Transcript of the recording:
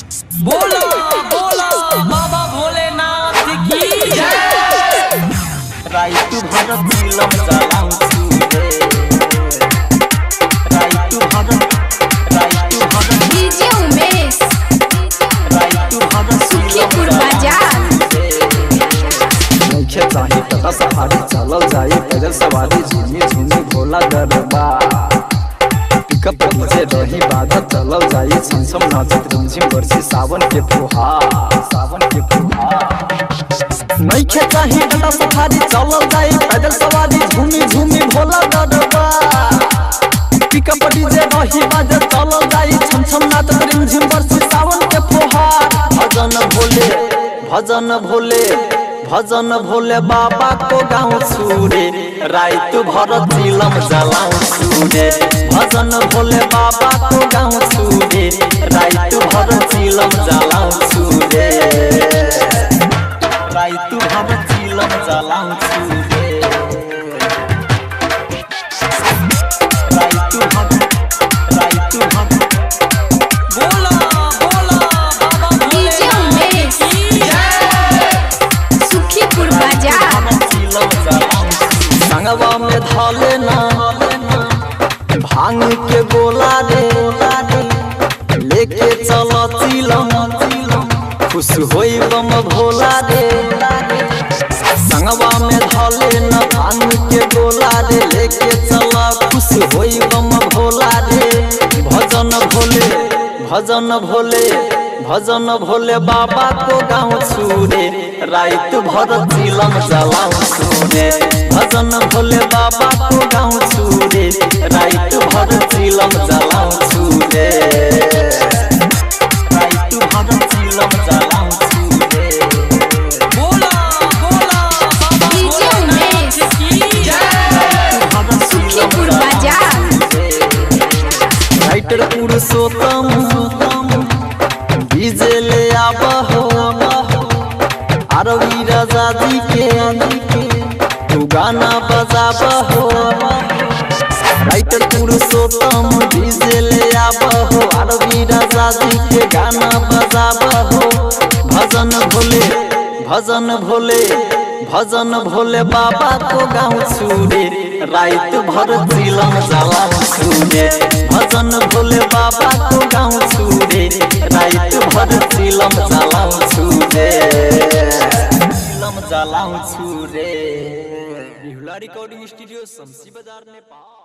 बोला बोला बाबा भोलेनाथ की राइतु भरत फिल्म चलाउँछु रे राइतु भरत डीजे उमेश राइतु भरत सुखीपुर बाजार मुख्य चाहिँ तथा सफारी चलल जाई पैदल सवारी झुमी झुमी भोला गरबा पिकअप मुझे रही बाधा चलल जाई छमछम नाचत रिमझिम बरसी सावन के फुहार मुख्य चाहिँ तथा सफारी चलल जाई पैदल सवारी झुमी झुमी भोला गरबा पिकअप डीजे रही बाधा चलल जाई छमछम नाचत रिमझिम बरसी सावन के फुहार भजन भोले बाबा को गाउँछु रे राइतु भरत फिल्म चलाउँछु रे भजन भोले बाबा को गाउँछु रे राइतु भरत फिल्म चलाउँछु रे राइतु भरत फिल्म चलाउँछु रे राइतु भरत बोला बोला बाबा डीजे उमेश सुखीपुर बाजार संगवा में धले ना भांग के गोला रे लेके चल चिलम खुश होई बम भोला रे संगवा में धले ना भांग के गोला रे लेके चल खुश होई बम भोला रे भजन भोले बाबा को गाउँछु रे राइतु भरत फिल्म चलाउँछु रे भजन भोले बाबा को गाउँछु रे राइतु भरत फिल्म चलाउँछु रे राइतु भरत फिल्म चलाउँछु रे बोला बोला बाबा डीजे उमेश सुखीपुर बाजार राइटर पुरुषोत्तम डीजे ले आबहो आरवी राजा जी के तू गाना बजाबहो राइटर पुरुषोत्तम डीजे ले आबहो आरवी राजा जी के गाना बजाबहो भजन भोले बाबा को गाउँछु रे राइतु भरत फिल्म चलाउँछु रे भजन भोले बाबा को गाउँछु रे राइतु भरत फिल्म चलाउँछु रे बिहुला रिकॉर्डिंग स्टूडियो शमशी बाजार नेपाल।